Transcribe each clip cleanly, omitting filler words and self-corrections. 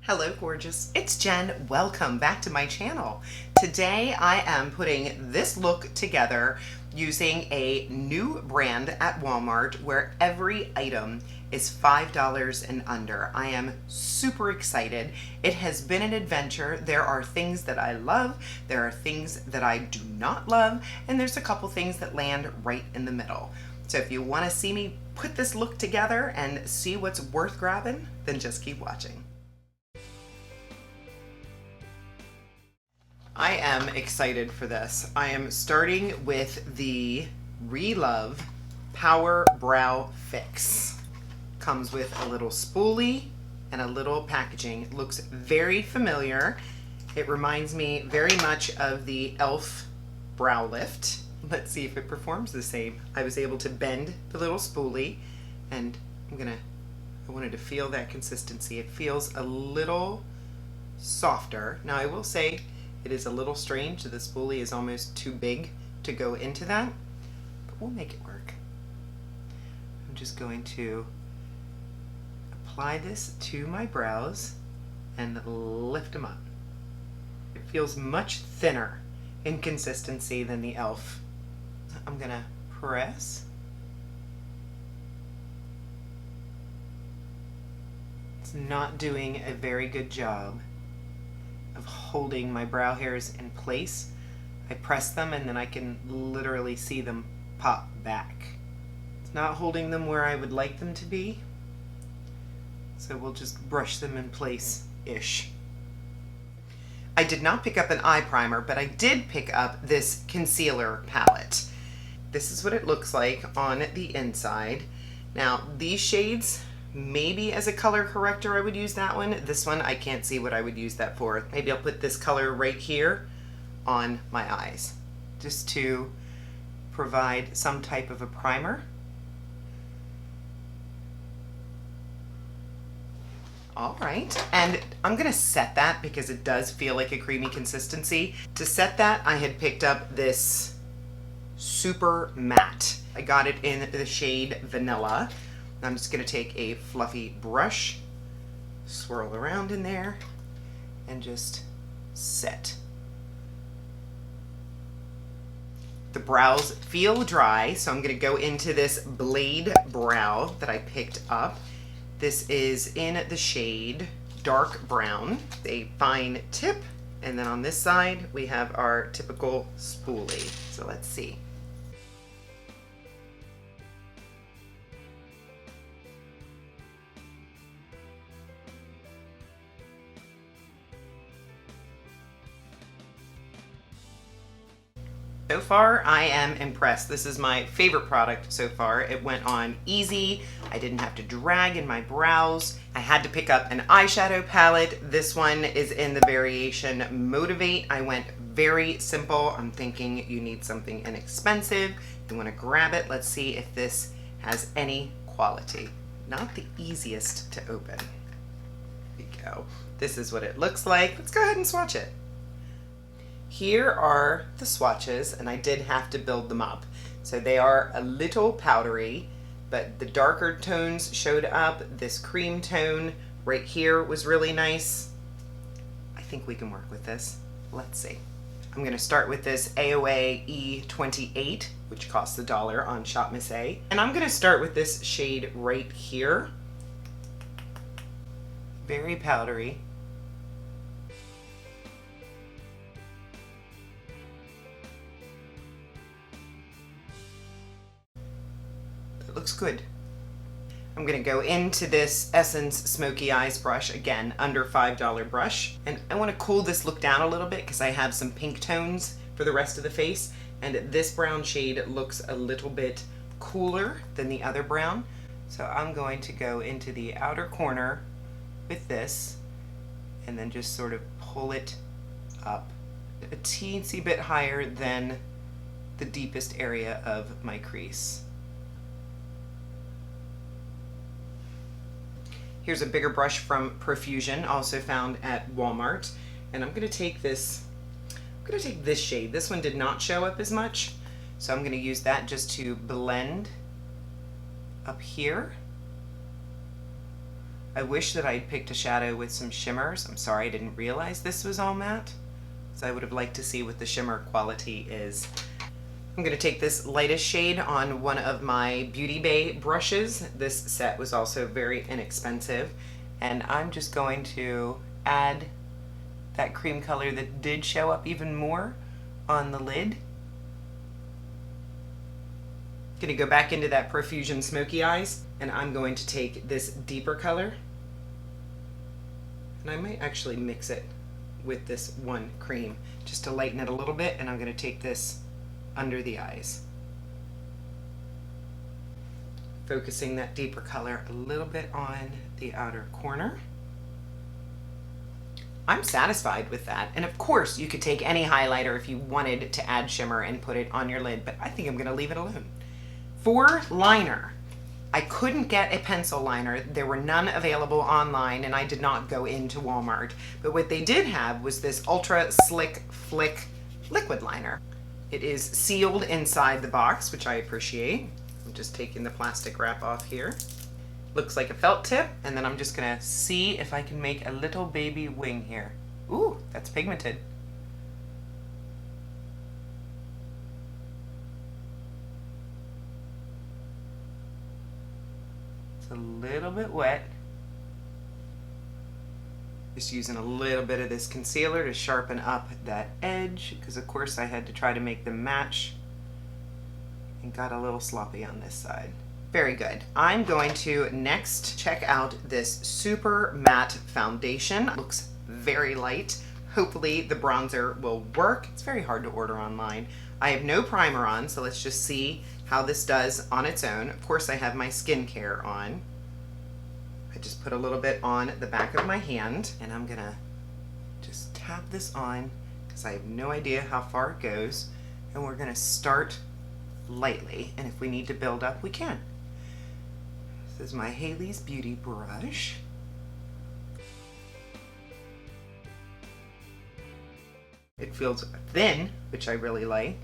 Hello gorgeous, it's Jen. Welcome back to my channel. Today I am putting this look together using a new brand at Walmart where every item is $5 and under. I am super excited. It has been an adventure. There are things that I love, there are things that I do not love, and there's a couple things that land right in the middle. So if you want to see me put this look together and see what's worth grabbing, then just keep watching. I am excited for this. I am starting with the Relove Power Brow Fix. Comes with a little spoolie and a little packaging. It looks very familiar. It reminds me very much of the e.l.f. Brow Lift. Let's see if it performs the same. I was able to bend the little spoolie and I wanted to feel that consistency. It feels a little softer. Now I will say it is a little strange. The spoolie is almost too big to go into that, but we'll make it work. I'm just going to apply this to my brows and lift them up. It feels much thinner in consistency than the e.l.f. I'm gonna press. It's not doing a very good job of holding my brow hairs in place. I press them and then I can literally see them pop back. It's not holding them where I would like them to be, so we'll just brush them in place-ish. I did not pick up an eye primer, but I did pick up this concealer palette. This is what it looks like on the inside. Now these shades, maybe as a color corrector I would use that one. This one I can't see what I would use that for. Maybe I'll put this color right here on my eyes just to provide some type of a primer. All right, and I'm gonna set that because it does feel like a creamy consistency. To set that, I had picked up this Supermatte. I got it in the shade Vanilla. I'm just going to take a fluffy brush, swirl around in there, and just set. The brows feel dry, so I'm going to go into this Blade Brow that I picked up. This is in the shade Dark Brown, a fine tip, and then on this side we have our typical spoolie. So let's see. So far, I am impressed. This is my favorite product so far. It went on easy. I didn't have to drag in my brows. I had to pick up an eyeshadow palette. This one is in the variation Motivate. I went very simple. I'm thinking you need something inexpensive. You want to grab it. Let's see if this has any quality. Not the easiest to open. Here we go. This is what it looks like. Let's go ahead and swatch it. Here are the swatches, and I did have to build them up. So they are a little powdery, but the darker tones showed up. This cream tone right here was really nice. I think we can work with this. Let's see. I'm going to start with this AOA E28, which costs $1 on Shop Miss A. And I'm going to start with this shade right here. Very powdery. Looks good. I'm going to go into this Essence Smoky Eyes brush, again, under $5 brush. And I want to cool this look down a little bit because I have some pink tones for the rest of the face. And this brown shade looks a little bit cooler than the other brown. So I'm going to go into the outer corner with this and then just sort of pull it up a teensy bit higher than the deepest area of my crease. Here's a bigger brush from Profusion, also found at Walmart. And I'm gonna take this shade. This one did not show up as much, so I'm gonna use that just to blend up here I wish that I'd picked a shadow with some shimmers. I'm sorry I didn't realize this was all matte, so I would have liked to see what the shimmer quality is. I'm going to take this lightest shade on one of my Beauty Bay brushes. This set was also very inexpensive, and I'm just going to add that cream color that did show up even more on the lid. Going to go back into that Profusion Smoky Eyes, and I'm going to take this deeper color, and I might actually mix it with this one cream just to lighten it a little bit, and I'm going to take this under the eyes, focusing that deeper color a little bit on the outer corner. I'm satisfied with that, and of course you could take any highlighter if you wanted to add shimmer and put it on your lid, but I think I'm going to leave it alone. For liner, I couldn't get a pencil liner. There were none available online, and I did not go into Walmart, but what they did have was this Ultra Slick Flick liquid liner. It is sealed inside the box, which I appreciate. I'm just taking the plastic wrap off here. Looks like a felt tip, and then I'm just gonna see if I can make a little baby wing here. Ooh, that's pigmented. It's a little bit wet. Just using a little bit of this concealer to sharpen up that edge, because of course I had to try to make them match and got a little sloppy on this side. Very good. I'm going to next check out this Supermatte foundation. Looks very light. Hopefully the bronzer will work. It's very hard to order online. I have no primer on, so let's just see how this does on its own. Of course I have my skincare on. I just put a little bit on the back of my hand, and I'm gonna just tap this on because I have no idea how far it goes, and we're gonna start lightly, and if we need to build up, we can. This is my Haley's Beauty brush. It feels thin, which I really like.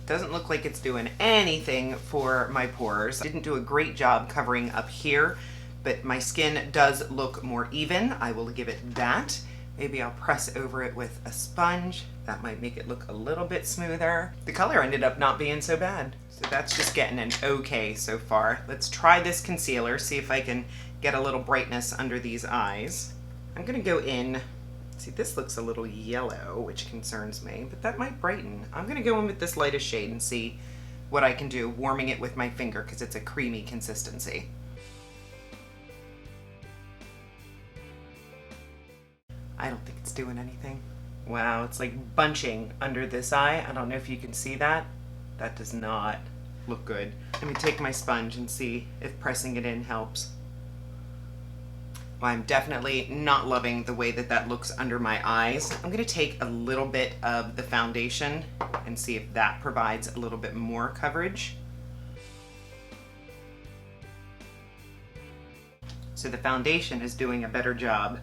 Doesn't look like it's doing anything for my pores. I didn't do a great job covering up here, but my skin does look more even. I will give it that. Maybe I'll press over it with a sponge. That might make it look a little bit smoother. The color ended up not being so bad. So that's just getting an okay so far. Let's try this concealer, see if I can get a little brightness under these eyes. I'm gonna go in. See, this looks a little yellow, which concerns me, but that might brighten. I'm gonna go in with this lightest shade and see what I can do, warming it with my finger because it's a creamy consistency. I don't think it's doing anything. Wow, it's like bunching under this eye. I don't know if you can see that. That does not look good. Let me take my sponge and see if pressing it in helps. Well, I'm definitely not loving the way that that looks under my eyes. I'm gonna take a little bit of the foundation and see if that provides a little bit more coverage. So the foundation is doing a better job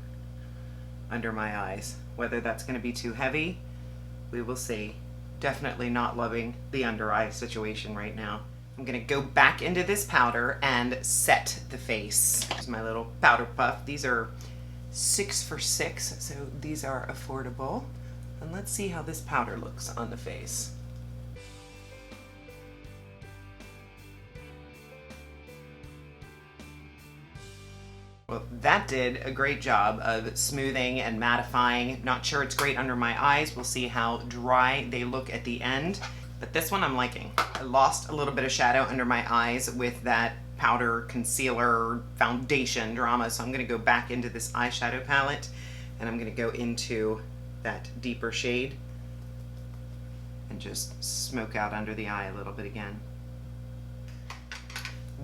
under my eyes. Whether that's gonna be too heavy, we will see. Definitely not loving the under eye situation right now. I'm gonna go back into this powder and set the face. Here's my little powder puff. These are 6 for $6, so these are affordable. And let's see how this powder looks on the face. Well, that did a great job of smoothing and mattifying. Not sure it's great under my eyes. We'll see how dry they look at the end. But this one I'm liking. I lost a little bit of shadow under my eyes with that powder, concealer, foundation drama, so I'm gonna go back into this eyeshadow palette and I'm gonna go into that deeper shade and just smoke out under the eye a little bit again.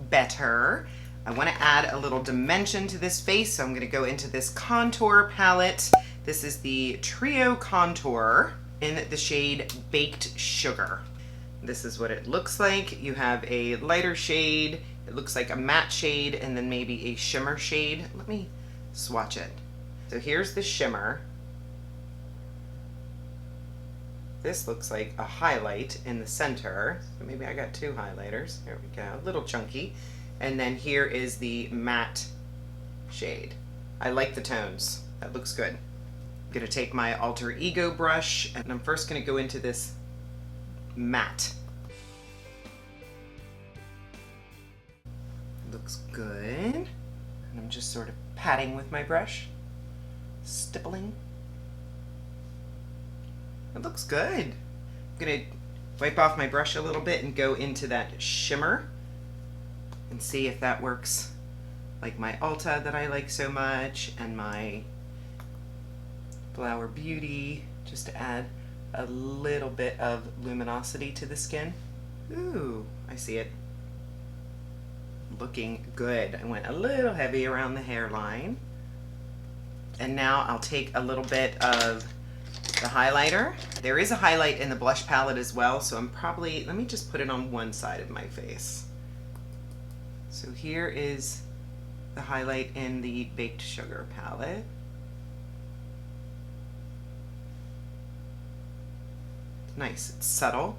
Better. I wanna add a little dimension to this face, so I'm gonna go into this contour palette. This is the Trio Contour in the shade Baked Sugar. This is what it looks like. You have a lighter shade, it looks like a matte shade, and then maybe a shimmer shade. Let me swatch it. So here's the shimmer. This looks like a highlight in the center. So maybe I got two highlighters. There we go, a little chunky. And then here is the matte shade. I like the tones. That looks good. I'm gonna take my Alter Ego brush and I'm first gonna go into this matte. Looks good. And I'm just sort of patting with my brush, stippling. It looks good. I'm gonna wipe off my brush a little bit and go into that shimmer and see if that works like my Ulta that I like so much and my Flower Beauty, just to add a little bit of luminosity to the skin. Ooh, I see it. Looking good. I went a little heavy around the hairline. And now I'll take a little bit of the highlighter. There is a highlight in the blush palette as well, so I'm probably, let me just put it on one side of my face. So here is the highlight in the Baked Sugar palette. It's nice, it's subtle,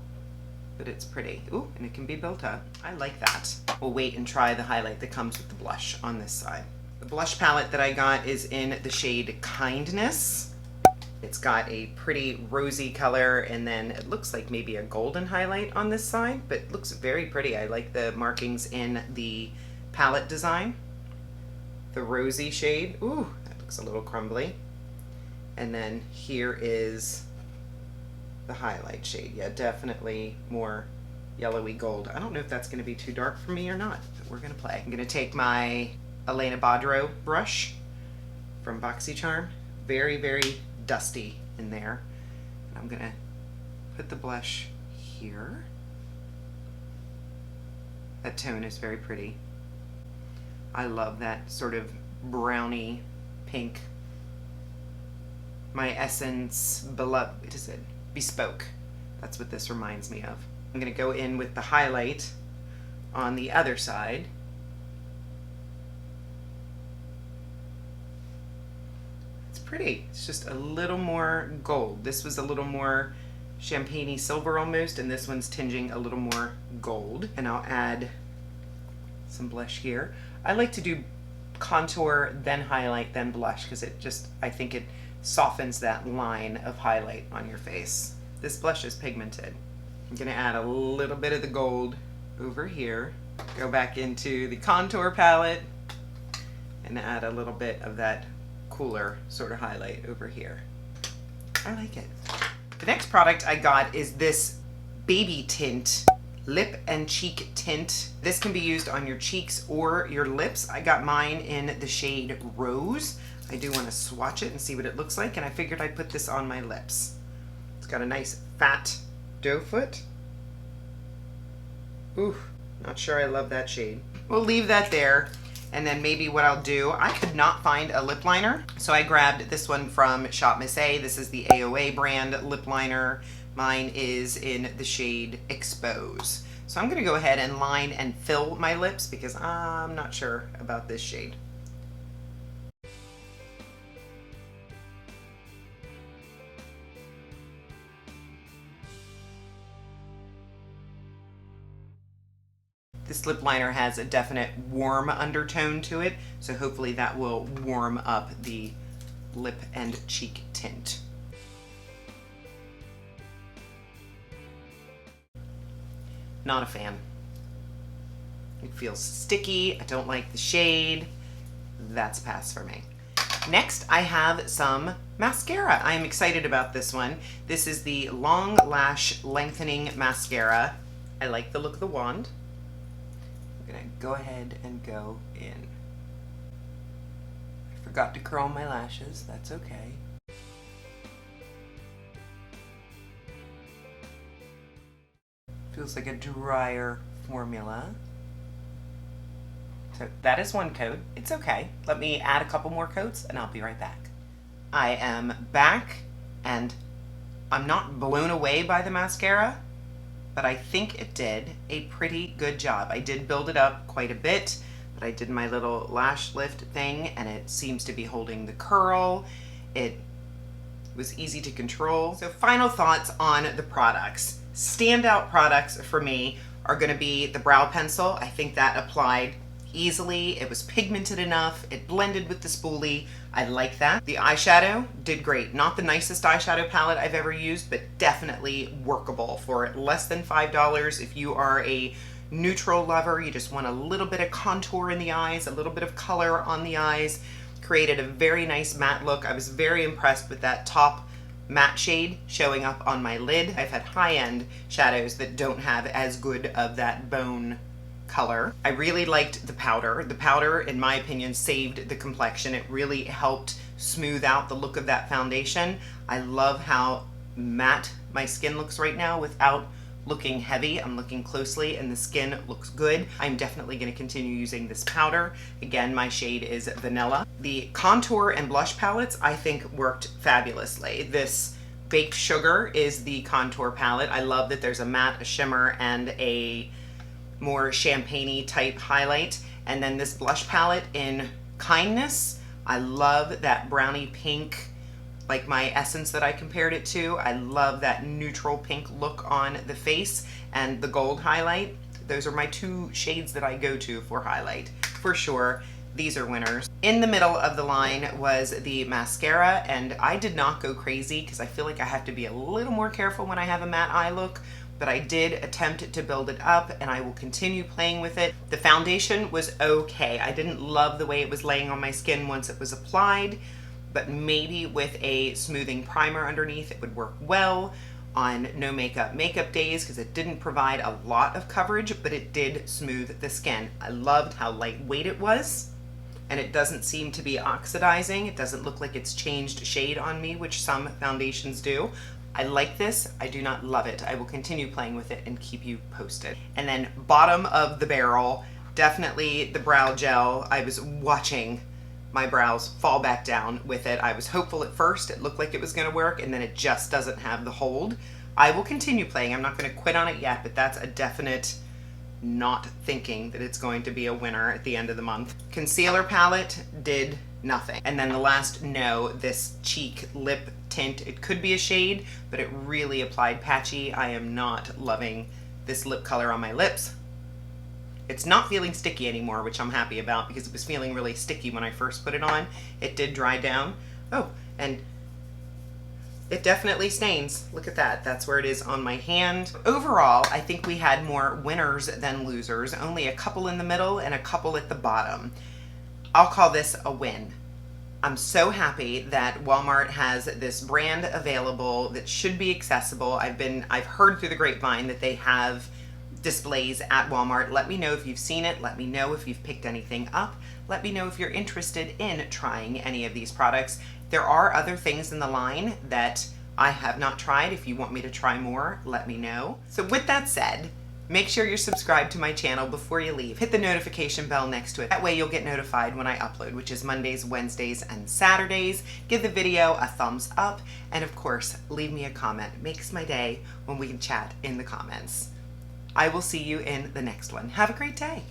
but it's pretty. Ooh, and it can be built up. I like that. We'll wait and try the highlight that comes with the blush on this side. The blush palette that I got is in the shade Kindness. It's got a pretty rosy color, and then it looks like maybe a golden highlight on this side, but it looks very pretty. I like the markings in the palette design. The rosy shade, ooh, that looks a little crumbly. And then here is the highlight shade. Yeah, definitely more yellowy gold. I don't know if that's gonna be too dark for me or not, but we're gonna play. I'm gonna take my Elena Bodro brush from Boxycharm. Very, very dusty in there. And I'm gonna put the blush here. That tone is very pretty. I love that sort of browny pink. My Essence Beloved, what is it? Bespoke. That's what this reminds me of. I'm gonna go in with the highlight on the other side. It's pretty. It's just a little more gold. This was a little more champagne-y silver almost, and this one's tinging a little more gold. And I'll add some blush here. I like to do contour, then highlight, then blush, because it just, I think it softens that line of highlight on your face. This blush is pigmented. I'm gonna add a little bit of the gold over here, go back into the contour palette, and add a little bit of that cooler sort of highlight over here. I like it. The next product I got is this baby tint, lip and cheek tint. This can be used on your cheeks or your lips. I got mine in the shade Rose. I do want to swatch it and see what it looks like, and I figured I'd put this on my lips. It's got a nice fat doe foot. Ooh, not sure I love that shade. We'll leave that there, and then maybe what I'll do, I could not find a lip liner, so I grabbed this one from Shop Miss A. This is the AOA brand lip liner. Mine is in the shade Expose. So I'm gonna go ahead and line and fill my lips because I'm not sure about this shade. This lip liner has a definite warm undertone to it, so hopefully that will warm up the lip and cheek tint. Not a fan. It feels sticky. I don't like the shade. That's a pass for me. Next, I have some mascara. I'm excited about this one. This is the Long Lash Lengthening Mascara. I like the look of the wand. I'm gonna go ahead and go in. I forgot to curl my lashes. That's okay. Feels like a drier formula. So that is one coat. It's okay. Let me add a couple more coats and I'll be right back. I am back and I'm not blown away by the mascara, but I think it did a pretty good job. I did build it up quite a bit, but I did my little lash lift thing and it seems to be holding the curl. It It was easy to control. So final thoughts on the products. Standout products for me are gonna be the brow pencil. I think that applied easily. It was pigmented enough. It blended with the spoolie. I like that. The eyeshadow did great. Not the nicest eyeshadow palette I've ever used, but definitely workable for less than $5. If you are a neutral lover, you just want a little bit of contour in the eyes, a little bit of color on the eyes, created a very nice matte look. I was very impressed with that top matte shade showing up on my lid. I've had high-end shadows that don't have as good of that bone color. I really liked the powder. The powder, in my opinion, saved the complexion. It really helped smooth out the look of that foundation. I love how matte my skin looks right now without looking heavy. I'm looking closely and the skin looks good. I'm definitely going to continue using this powder. Again, my shade is Vanilla. The contour and blush palettes I think worked fabulously. This Baked Sugar is the contour palette. I love that there's a matte, a shimmer, and a more champagne-y type highlight. And then this blush palette in Kindness, I love that brownie pink, like my Essence that I compared it to. I love that neutral pink look on the face and the gold highlight. Those are my two shades that I go to for highlight. For sure, these are winners. In the middle of the line was the mascara, and I did not go crazy because I feel like I have to be a little more careful when I have a matte eye look, but I did attempt to build it up and I will continue playing with it. The foundation was okay. I didn't love the way it was laying on my skin once it was applied, but maybe with a smoothing primer underneath it would work well on no makeup days, because it didn't provide a lot of coverage, but it did smooth the skin. I loved how lightweight it was, and it doesn't seem to be oxidizing. It doesn't look like it's changed shade on me, which some foundations do. I like this. I do not love it. I will continue playing with it and keep you posted. And then bottom of the barrel, definitely the brow gel. I was watching my brows fall back down with it. I was hopeful at first. It looked like it was going to work, and then it just doesn't have the hold. I will continue playing. I'm not going to quit on it yet, but that's a definite not thinking that it's going to be a winner at the end of the month. Concealer palette did nothing. And then the last no, this cheek lip tint. It could be a shade, but it really applied patchy. I am not loving this lip color on my lips. It's not feeling sticky anymore, which I'm happy about because it was feeling really sticky when I first put it on. It did dry down. Oh, and it definitely stains. Look at that. That's where it is on my hand. Overall, I think we had more winners than losers. Only a couple in the middle and a couple at the bottom. I'll call this a win. I'm so happy that Walmart has this brand available that should be accessible. I've heard through the grapevine that they have displays at Walmart. Let me know if you've seen it. Let me know if you've picked anything up. Let me know if you're interested in trying any of these products. There are other things in the line that I have not tried. If you want me to try more, let me know. So with that said, make sure you're subscribed to my channel before you leave. Hit the notification bell next to it. That way you'll get notified when I upload, which is Mondays, Wednesdays, and Saturdays. Give the video a thumbs up, and of course, leave me a comment. It makes my day when we can chat in the comments. I will see you in the next one. Have a great day.